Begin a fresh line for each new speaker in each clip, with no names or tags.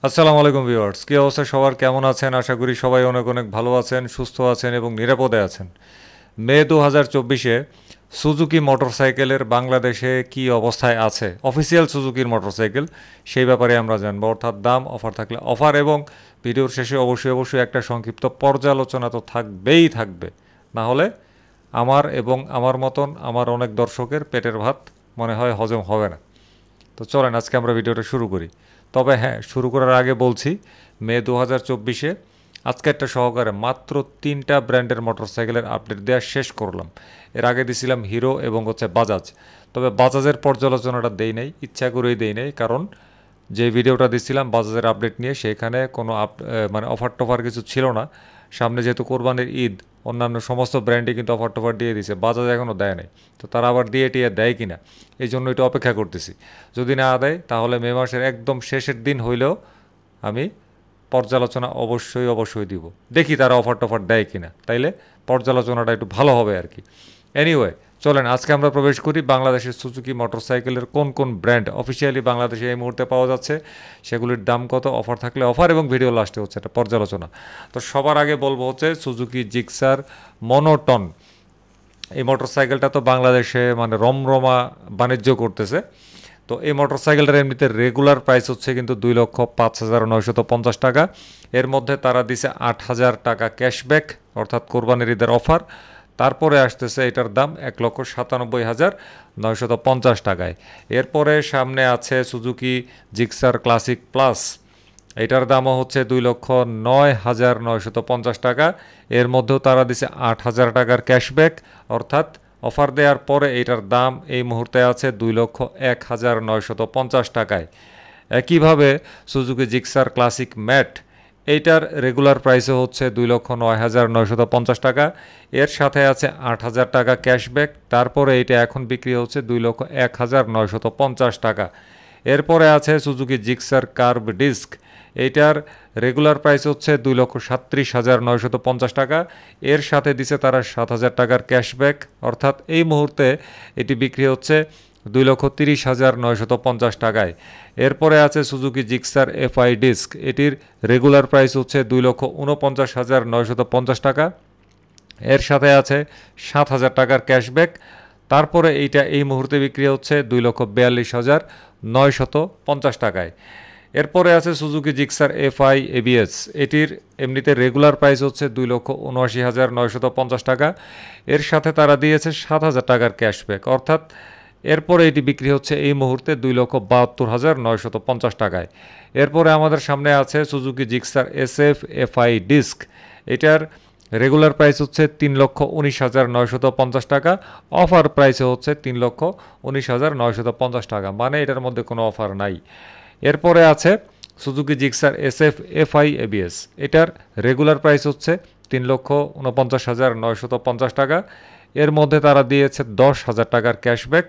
আসসালামু আলাইকুম ভিউয়ার্স, কী অবস্থা সবার, কেমন আছেন? আশা করি সবাই অনেক অনেক ভালো আছেন, সুস্থ আছেন এবং নিরাপদে আছেন। মে 2024-এ সুজুকি মোটরসাইকেলের বাংলাদেশে কি অবস্থায় আছে, অফিসিয়াল সুজুকির মোটরসাইকেল, সেই ব্যাপারে আমরা জানবো। অর্থাৎ দাম, অফার থাকলে অফার, এবং ভিডিওর শেষে অবশ্যই একটা সংক্ষিপ্ত পর্যালোচনা তো থাকবেই থাকবে। না হলে আমার এবং আমার মতন আমার অনেক দর্শকের পেটের ভাত মনে হয় হজম হবে না। তো চলেন আজকে আমরা ভিডিওটা শুরু করি। তবে হ্যাঁ, শুরু করার আগে বলছি, মে 2024-এ আজকে একটা সহকারে মাত্র 3টা ব্র্যান্ডের মোটরসাইকেলের আপডেট দেওয়া শেষ করলাম। এর আগে দিছিলাম হিরো এবং বাজাজ। তবে বাজাজের পর্যালোচনাটা দেই নাই, ইচ্ছা করেই দেই নাই, কারণ যে ভিডিওটা দিছিলাম বাজাজের আপডেট নিয়ে, সেখানে কোনো মানে অফার টফার কিছু ছিল না। সামনে যেহেতু কোরবানির ঈদ, অন্যান্য সমস্ত ব্র্যান্ডই কিন্তু অফার টফার দিয়ে দিছে, বাজাজ এখনও দেয় নাই। তো তারা আবার দিয়ে টিয়ে দেয় কিনা, এই জন্য এটা অপেক্ষা করতেছি। যদি না দেয় তাহলে মে মাসের একদম শেষের দিন হইলেও আমি পর্যালোচনা অবশ্যই দিব। দেখি তারা অফার টফার দেয় কিনা, তাইলে পর্যালোচনাটা একটু ভালো হবে আর কি। এনিওয়ে, চলেন আজকে আমরা প্রবেশ করি বাংলাদেশের সুজুকি মোটরসাইকেলের কোন কোন ব্র্যান্ড অফিসিয়ালি বাংলাদেশে এই মুহূর্তে পাওয়া যাচ্ছে, সেগুলির দাম কত, অফার থাকলে অফার, এবং ভিডিও লাস্টে হচ্ছে একটা পর্যালোচনা। তো সবার আগে বলবো হচ্ছে সুজুকি জিক্সার মনোটন। এই মোটরসাইকেলটা তো বাংলাদেশে মানে রমরমা বাণিজ্য করতেছে। তো এই মোটরসাইকেলটার এমনিতে রেগুলার প্রাইস হচ্ছে কিন্তু 2,05,950 টাকা। এর মধ্যে তারা দিছে 8,000 টাকা ক্যাশব্যাক, অর্থাৎ কোরবানির ঈদের অফার। তারপরে আসতেছে এটার দাম 1,97,950 টাকায়। এরপরে সামনে আছে সুজুকি জিক্সার ক্লাসিক প্লাস। এটার দামও হচ্ছে 2,09,950 টাকা। এর মধ্যেও তারা দিছে 8,000 টাকার ক্যাশব্যাক, অর্থাৎ অফার দেওয়ার পরে এটার দাম এই মুহূর্তে আছে 2,01,950 টাকায়। একইভাবে সুজুকি জিক্সার ক্লাসিক ম্যাট, এইটার রেগুলার প্রাইসও হচ্ছে 2,09,950 টাকা। এর সাথে আছে 8,000 টাকা ক্যাশব্যাক, তারপরে এটা এখন বিক্রি হচ্ছে 2,01,950 টাকা। এরপরে আছে সুজুকি জিক্সার কার্ভ ডিস্ক। এইটার রেগুলার প্রাইস হচ্ছে 2,37,950 টাকা। এর সাথে দিছে তারা 7,000 টাকার ক্যাশব্যাক, অর্থাৎ এই মুহূর্তে এটি বিক্রি হচ্ছে 2,30,950 টাকায়। এরপরে আছে সুজুকি জিক্সার এফআই ডিস্ক। এটির রেগুলার প্রাইস হচ্ছে 2,49,950 টাকা। এর সাথে আছে 7,000 টাকার ক্যাশব্যাক, তারপরে এইটা এই মুহূর্তে বিক্রি হচ্ছে 2,42,950 টাকায়। এরপরে আছে সুজুকি জিক্সার এফআই এবিএস। এটির এমনিতে রেগুলার প্রাইস হচ্ছে 2,79,950 টাকা। এর সাথে তারা দিয়েছে 7,000 টাকার ক্যাশব্যাক, অর্থাৎ এরপরে এটি বিক্রি হচ্ছে এই মুহূর্তে 2,72,950 টাকায়। এরপরে আমাদের সামনে আছে Suzuki Gixxer SF FI disc. এটার রেগুলার প্রাইস হচ্ছে 3,19,950 টাকা, অফার প্রাইসে হচ্ছে 3,19,950 টাকা, মানে এটার মধ্যে কোনো অফার নাই। এরপরে আছে Suzuki Gixxer SF FI ABS. এটার রেগুলার প্রাইস হচ্ছে 3,49,950 টাকা। এর মধ্যে তারা দিয়েছে 10,000 টাকার ক্যাশব্যাক,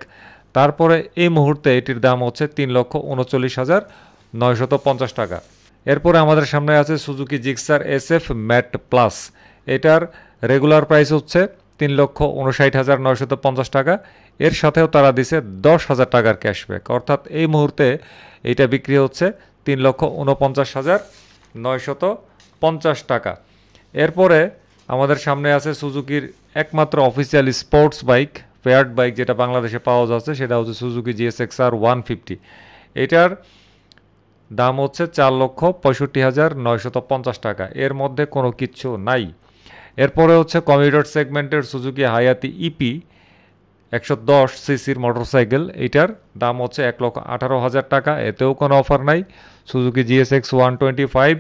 তারপরে এই মুহূর্তে এটির দাম হচ্ছে 3,39,950 টাকা। এরপরে আমাদের সামনে আছে Suzuki Gixxer SF matte plus. এটার রেগুলার প্রাইস হচ্ছে 3,59,950 টাকা। এর সাথেও তারা দিছে 10,000 টাকার ক্যাশব্যাক, অর্থাৎ এই মুহূর্তে এইটা বিক্রি হচ্ছে 3,49,950 টাকা। এরপরে আমাদের সামনে আছে সুজুকির একমাত্র official sports bike, feared bike, যেটা বাংলাদেশে পাওয়া যাচ্ছে, সেটা হচ্ছে সুজুকি জিএসএক্সআর 150। এটার দাম হচ্ছে 4,65,950 টাকা। এর মধ্যে কোনো কিচ্ছু নাই। এরপরে হচ্ছে কমিউটার সেগমেন্টের সুজুকি হায়াতি ইপি 110 সিসির মোটরসাইকেল। এইটার দাম হচ্ছে 1,18,000 টাকা, এতেও কোনো অফার নাই। সুজুকি জিএসএক্স 125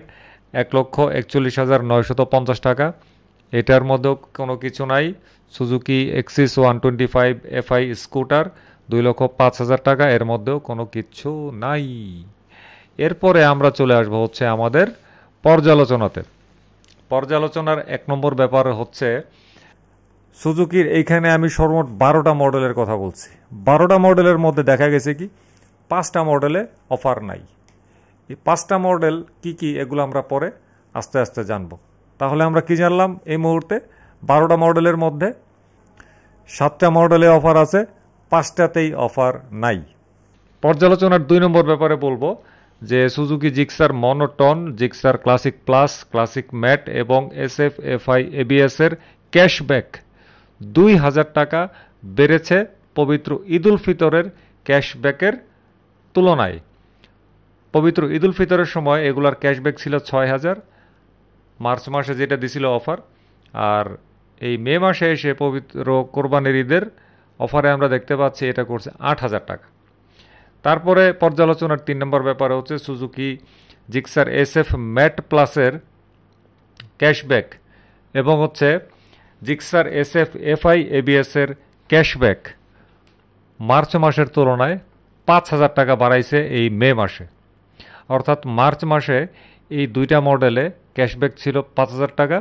1,41,950 টাকা, এটার মধ্যেও কোনো কিছু নাই। সুজুকি এক্সিস 125 এফআই স্কুটার 2,05,000 টাকা, এর মধ্যেও কোনো কিচ্ছু নাই। এরপরে আমরা চলে আসবো হচ্ছে আমাদের পর্যালোচনাতে। পর্যালোচনার 1 নম্বর ব্যাপার হচ্ছে সুজুকির এইখানে আমি সর্বমোট 12টা মডেলের কথা বলছি। 12টা মডেলের মধ্যে দেখা গেছে কি 5টা মডেলে অফার নাই। এই 5টা মডেল কি কি, এগুলো আমরা পরে আস্তে আস্তে জানবো। তাহলে আমরা কি জানলাম, এই মুহূর্তে 12টা মডেলের মধ্যে 7টা মডেলে অফার আছে, 5টাতেই অফার নাই। পর্যালোচনার 2 নম্বর ব্যাপারে বলবো, যে Suzuki Gixxer monotone, Gixxer classic plus, classic mat এবং এসএফ এফআই এবিএস এর ক্যাশব্যাক 2000 টাকা বেড়েছে পবিত্র ঈদুল ফিতরের ক্যাশব্যাকের তুলনায়। পবিত্র ঈদুল ফিতরের সময় এগুলার ক্যাশব্যাক ছিল 6000, মার্চ মাসে যেটা দিছিল অফার, আর এই মে মাসে এসে পবিত্র কোরবানির ঈদের অফারে আমরা দেখতে পাচ্ছি এটা করছে 8000 টাকা। তারপরে পর্যালোচনার 3 নম্বর ব্যাপারে হচ্ছে সুজুকি জিক্সার এসএফ ম্যাট প্লাসের ক্যাশব্যাক এবং হচ্ছে জিক্সার এসএফ এফআই এবিএস এর ক্যাশব্যাক মার্চ মাসের তুলনায় 5000 টাকা বাড়াইছে এই মে মাসে। অর্থাৎ মার্চ মাসে এই দুইটা মডেলে ক্যাশব্যাক ছিল 5000 টাকা,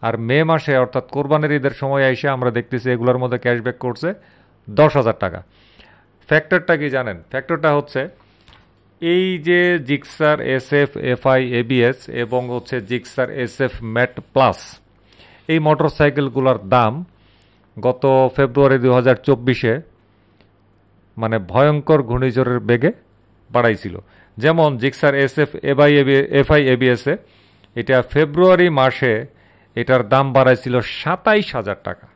আর মে মাসে অর্থাৎ কোরবানির ঈদের সময় এসে আমরা দেখতেছি এগুলোর মধ্যে ক্যাশব্যাক করছে 10,000 টাকা। ফ্যাক্টরটা কি জানেন? ফ্যাক্টরটা হচ্ছে এই যে জিক্সার এসএফ এফআই এবিএস এবং হচ্ছে জিক্সার এসএফ ম্যাট প্লাস, এই মোটরসাইকেলগুলোর দাম গত ফেব্রুয়ারি 2024-এ মানে ভয়ঙ্কর ঘূর্ণিঝড়ের বেগে বাড়াইছিল। যেমন জিক্সার এসএফ এফআই এবিএসে এটা ফেব্রুয়ারি মাসে এটার দাম বাড়াইছিল 27,000 টাকা।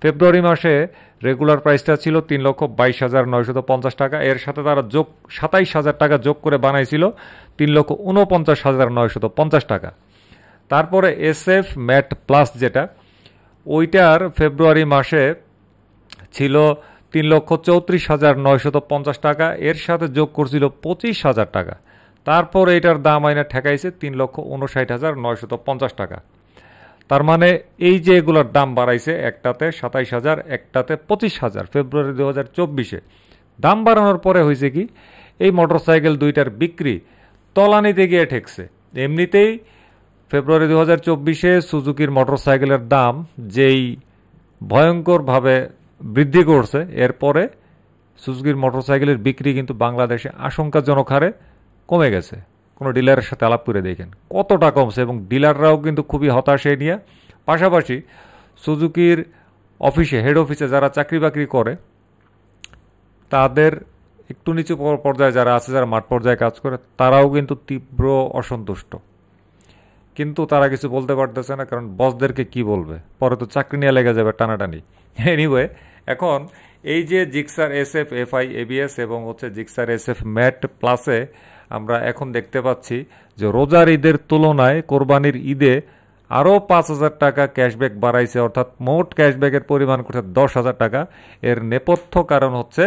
ফেব্রুয়ারি মাসে রেগুলার প্রাইসটা ছিল 3,22,950 টাকা, এর সাথে তারা 27,000 টাকা যোগ করে বানাইছিল 3,49,950 টাকা। তারপরে এসএফ ম্যাট প্লাস যেটা, ওইটার ফেব্রুয়ারি মাসে ছিল 3,34,950 টাকা, এর সাথে যোগ করছিল 25,000 টাকা। তারপর এটার দাম আইনা ঠেকাইছে 3,59,950 টাকা। তার মানে এই যে এগুলোর দাম বাড়াইছে, একটাতে 27,000, একটাতে 25,000 ফেব্রুয়ারি 2024-এ। দাম বাড়ানোর পরে হয়েছে কি, এই মোটরসাইকেল দুইটার বিক্রি তলানিতে গিয়ে ঠেকছে। এমনিতেই ফেব্রুয়ারি 2024-এ সুজুকির মোটরসাইকেলের দাম যেই ভয়ঙ্করভাবে বৃদ্ধি করছে, এরপরে সুজুকির মোটরসাইকেলের বিক্রি কিন্তু বাংলাদেশে আশঙ্কাজনক হারে কমে গেছে। কোনো ডিলারের সাথে আলাপ করে দেখেন কতটা কমছে, এবং ডিলাররাও কিন্তু খুবই হতাশ এই নিয়ে। পাশাপাশি সুজুকির অফিসে, হেড অফিসে যারা চাকরি বাকরি করে, তাদের একটু নিচু পর্যায়ে যারা আছে, যারা মাঠ পর্যায়ে কাজ করে, তারাও কিন্তু তীব্র অসন্তুষ্ট। কিন্তু তারা কিছু বলতে পারতেছে না, কারণ বসদেরকে কি বলবে, পরে তো চাকরি নিয়ে লেগে যাবে টানাটানি। এনিওয়ে, এখন এই যে জিক্সার এসএফ এফআই এবিএস এবং হচ্ছে জিক্সার এসএফ ম্যাট প্লাসে আমরা এখন দেখতে পাচ্ছি যে রোজার ঈদের তুলনায় কোরবানির ঈদে আরও 5,000 টাকা ক্যাশব্যাক বাড়াইছে, অর্থাৎ মোট ক্যাশব্যাকের পরিমাণ করছে 10,000 টাকা। এর নেপথ্য কারণ হচ্ছে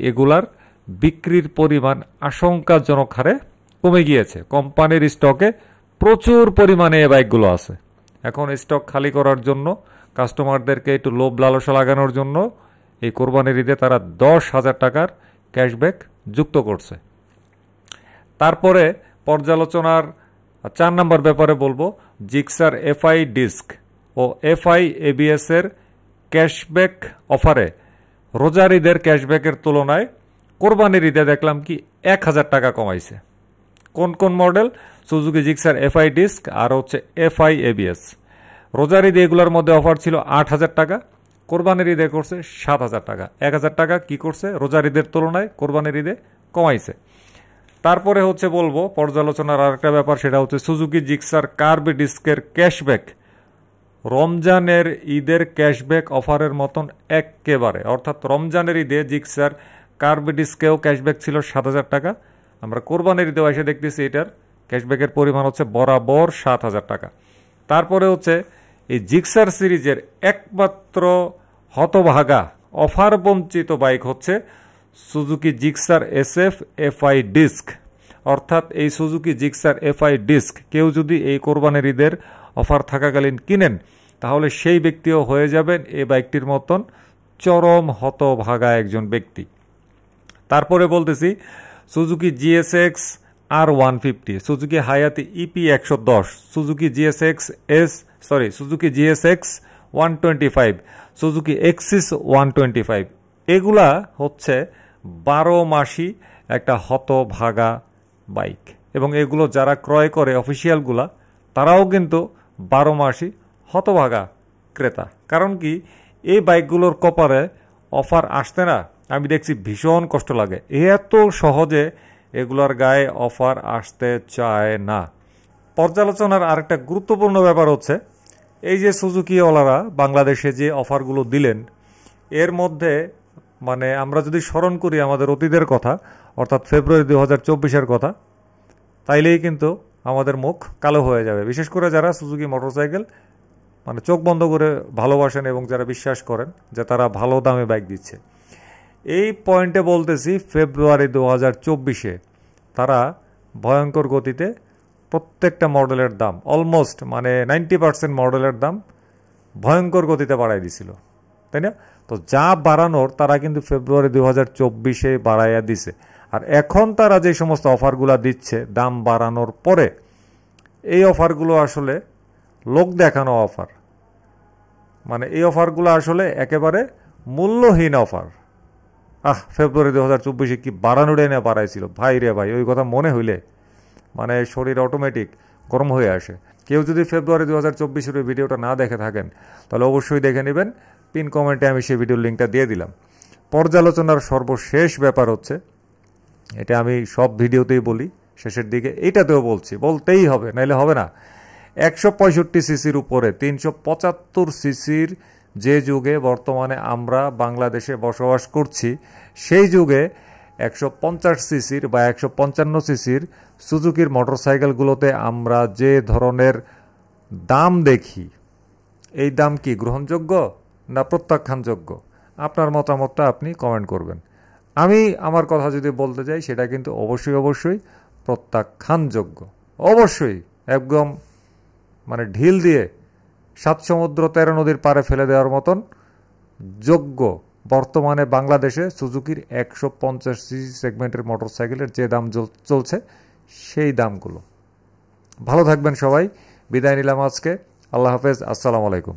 এগুলার বিক্রির পরিমাণ আশঙ্কাজনক হারে কমে গিয়েছে। কোম্পানির স্টকে প্রচুর পরিমাণে এই বাইকগুলো আছে। এখন স্টক খালি করার জন্য, কাস্টমারদেরকে একটু লোভ লালসা লাগানোর জন্য এই কোরবানির ঈদে তারা 10,000 টাকার ক্যাশব্যাক যুক্ত করছে। তারপরে পর্যালোচনার 4 নম্বর ব্যাপারে বলবো, জিক্সার এফআই ডিস্ক ও এফআই এবিএস এর ক্যাশব্যাক অফারে রোজার ঈদের ক্যাশব্যাকের তুলনায় কোরবানির ঈদে দেখলাম কি 1,000 টাকা কমাইছে। কোন কোন model? Suzuki Gixxer FI disc আর হচ্ছে এফআই এবিএস। রোজার ঈদে এগুলোর মধ্যে অফার ছিল 8,000 টাকা, কোরবানির ঈদে করছে 7,000 টাকা। 1,000 টাকা কি করছে রোজার ঈদের তুলনায় কোরবানির ঈদে কমাইছে। তারপরে হচ্ছে বলবো পর্যালোচনার আরেকটা ব্যাপার, সেটা হচ্ছে সুজুকি জিক্সার কার্ভ ডিস্কের ক্যাশব্যাক রমজানের ঈদের ক্যাশব্যাক অফারের মতন একেবারে, অর্থাৎ রমজানের ঈদে জিক্সার কার্ভ ডিস্কেও ক্যাশব্যাক ছিল 7,000 টাকা, আমরা কোরবানির ঈদেও এসে দেখতেছি এটার ক্যাশব্যাকের পরিমাণ হচ্ছে বরাবর 7,000 টাকা। তারপরে হচ্ছে এই জিক্সার সিরিজের একমাত্র হতভাগা অফার বঞ্চিত বাইক হচ্ছে Suzuki Gixxer SF FI disc. অর্থাৎ এই সুজুকি জিক্সার এফআই ডিস্ক কেউ যদি এই কোরবানির ঈদের অফার থাকাকালীন কিনেন, তাহলে সেই ব্যক্তিও হয়ে যাবেন এই বাইকটির মতন চরম হতভাগা একজন ব্যক্তি। তারপরে বলতেছি Suzuki GSX R150, Suzuki Hayate EP 110, Suzuki GSX 125, Suzuki Access 125, এগুলা হচ্ছে 12 মাসি একটা হতভাগা বাইক, এবং এগুলো যারা ক্রয় করে অফিসিয়ালগুলা, তারাও কিন্তু 12 মাসি হতভাগা ক্রেতা। কারণ কি, এই বাইকগুলোর কপারে অফার আসতে না আমি দেখছি ভীষণ কষ্ট লাগে। এত সহজে এগুলোর গায়ে অফার আসতে চায় না। পর্যালোচনার আরেকটা গুরুত্বপূর্ণ ব্যাপার হচ্ছে এই যে সুজুকিওয়ালারা বাংলাদেশে যে অফারগুলো দিলেন, এর মধ্যে মানে আমরা যদি স্মরণ করি আমাদের অতীতের কথা, অর্থাৎ ফেব্রুয়ারি 2024-এর কথা, তাইলেই কিন্তু আমাদের মুখ কালো হয়ে যাবে। বিশেষ করে যারা সুজুকি মোটরসাইকেল মানে চোখ বন্ধ করে ভালোবাসেন এবং যারা বিশ্বাস করেন যে তারা ভালো দামে বাইক দিচ্ছে, এই পয়েন্টে বলতেছি ফেব্রুয়ারি 2024-এ তারা ভয়ঙ্কর গতিতে প্রত্যেকটা মডেলের দাম অলমোস্ট মানে 90% মডেলের দাম ভয়ঙ্কর গতিতে বাড়াই দিছিল, তাই না? তো যা বাড়ানোর তারা কিন্তু ফেব্রুয়ারি 2024-এ বাড়াইয়া দিছে। আর এখন তারা যে সমস্ত অফারগুলো দিচ্ছে দাম বাড়ানোর পরে, এই অফারগুলো আসলে লোক দেখানো অফার। মানে এই অফারগুলো আসলে একেবারে মূল্যহীন অফার। ফেব্রুয়ারি 2024-এ কি বাড়ানোটাই না বাড়াইছিল ভাই রে ভাই, ওই কথা মনে হইলে মানে শরীর অটোমেটিক গরম হয়ে আসে। কেউ যদি ফেব্রুয়ারি 2024-এর ভিডিওটা না দেখে থাকেন তাহলে অবশ্যই দেখে নেবেন, পিন কমেন্টে আমি সেই ভিডিওর লিঙ্কটা দিয়ে দিলাম। পর্যালোচনার সর্বশেষ ব্যাপার হচ্ছে, এটা আমি সব ভিডিওতেই বলি, শেষের দিকে এইটাতেও বলছি, বলতেই হবে, নাইলে হবে না। 165 সিসির উপরে 375 সিসির যে যুগে বর্তমানে আমরা বাংলাদেশে বসবাস করছি, সেই যুগে 150 সিসির বা 155 সিসির সুজুকির মোটরসাইকেলগুলোতে আমরা যে ধরনের দাম দেখি, এই দাম কি গ্রহণযোগ্য না প্রত্যাখ্যানযোগ্য? আপনার মতামতটা আপনি কমেন্ট করবেন। আমি আমার কথা যদি বলতে যাই, সেটা কিন্তু অবশ্যই প্রত্যাখ্যানযোগ্য। অবশ্যই একদম মানে ঢিল দিয়ে 7 সমুদ্র 13 নদীর পারে ফেলে দেওয়ার মতন যোগ্য বর্তমানে বাংলাদেশে সুজুকির 150 সিসি সেগমেন্টের মোটরসাইকেলের যে দাম চলছে সেই দামগুলো। ভালো থাকবেন সবাই, বিদায় নিলাম আজকে। আল্লাহ হাফেজ, আসসালামু আলাইকুম।